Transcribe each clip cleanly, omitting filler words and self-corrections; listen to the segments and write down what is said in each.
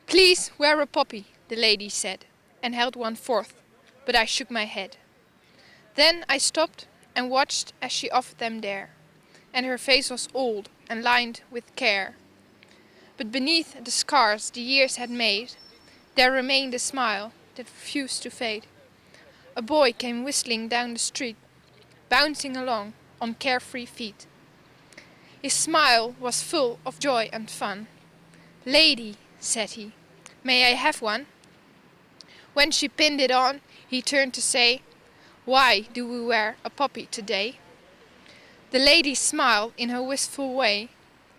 "Please wear a poppy," the lady said, and held one forth, but I shook my head. Then I stopped and watched as she offered them there, and her face was old and lined with care. But beneath the scars the years had made, there remained a smile that refused to fade. A boy came whistling down the street, bouncing along on carefree feet. His smile was full of joy and fun. "Lady," said he, "may I have one?" When she pinned it on, he turned to say, "Why do we wear a poppy today?" The lady smiled in her wistful way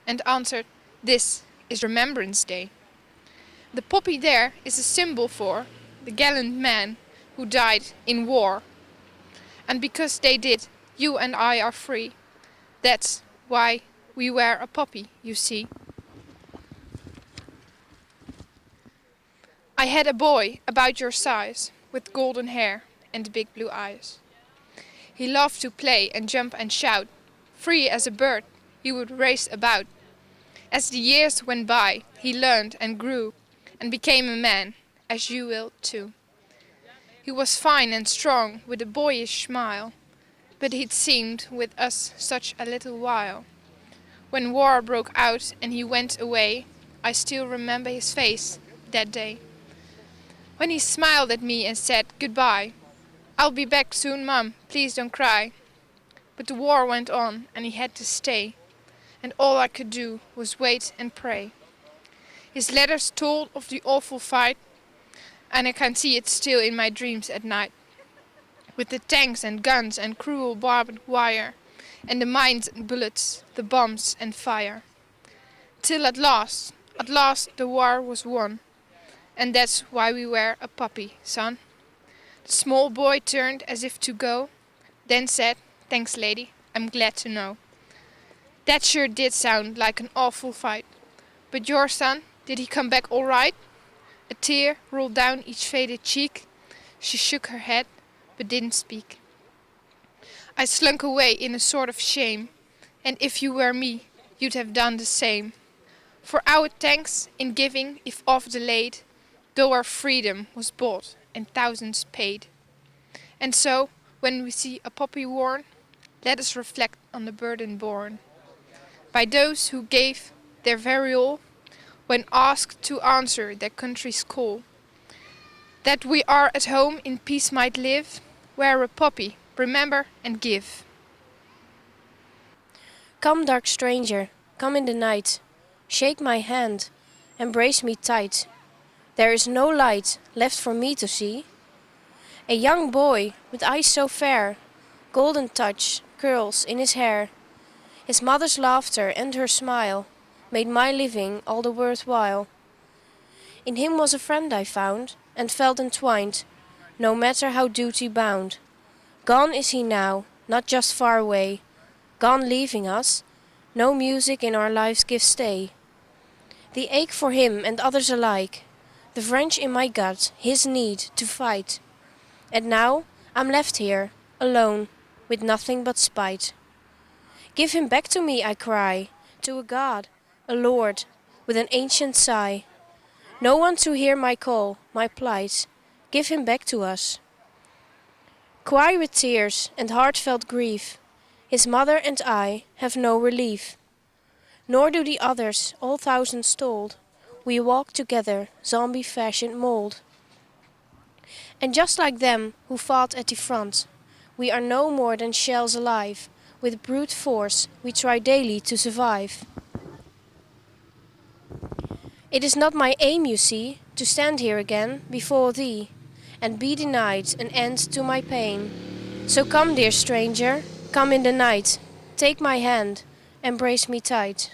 and answered, "This is Remembrance Day. The poppy there is a symbol for the gallant men who died in war. And because they did, you and I are free. That's why we wear a poppy, you see." I had a boy about your size, with golden hair and big blue eyes. He loved to play and jump and shout. Free as a bird, he would race about. As the years went by, he learned and grew, and became a man, as you will too. He was fine and strong, with a boyish smile, but he'd seemed with us such a little while. When war broke out and he went away, I still remember his face that day. When he smiled at me and said, "Goodbye. I'll be back soon, Mum, please don't cry." But the war went on and he had to stay, and all I could do was wait and pray. His letters told of the awful fight, and I can see it still in my dreams at night, with the tanks and guns and cruel barbed wire, and the mines and bullets, the bombs and fire. Till at last the war was won, and that's why we wear a poppy, son. The small boy turned as if to go, then said, "Thanks, lady, I'm glad to know." That sure did sound like an awful fight. But your son, did he come back all right? A tear rolled down each faded cheek. She shook her head, but didn't speak. I slunk away in a sort of shame, and if you were me, you'd have done the same. For our thanks in giving, if oft delayed, though our freedom was bought and thousands paid. And so, when we see a poppy worn, let us reflect on the burden borne by those who gave their very all, when asked to answer their country's call. That we are at home in peace might live, wear a poppy, remember and give. Come, dark stranger, come in the night. Shake my hand, embrace me tight. There is no light left for me to see. A young boy with eyes so fair, golden touch, curls in his hair. His mother's laughter and her smile made my living all the worthwhile. In him was a friend I found, and felt entwined, no matter how duty bound. Gone is he now, not just far away, gone leaving us, no music in our lives gives stay. The ache for him and others alike, the wrench in my gut, his need to fight. And now I'm left here, alone, with nothing but spite. Give him back to me, I cry, to a God, a Lord, with an ancient sigh. No one to hear my call, my plight. Give him back to us. Cry with tears and heartfelt grief. His mother and I have no relief. Nor do the others, all thousands told. We walk together, zombie-fashioned mold. And just like them who fought at the front, we are no more than shells alive. With brute force we try daily to survive. It is not my aim, you see, to stand here again before thee, and be denied an end to my pain. So come, dear stranger, come in the night, take my hand, embrace me tight.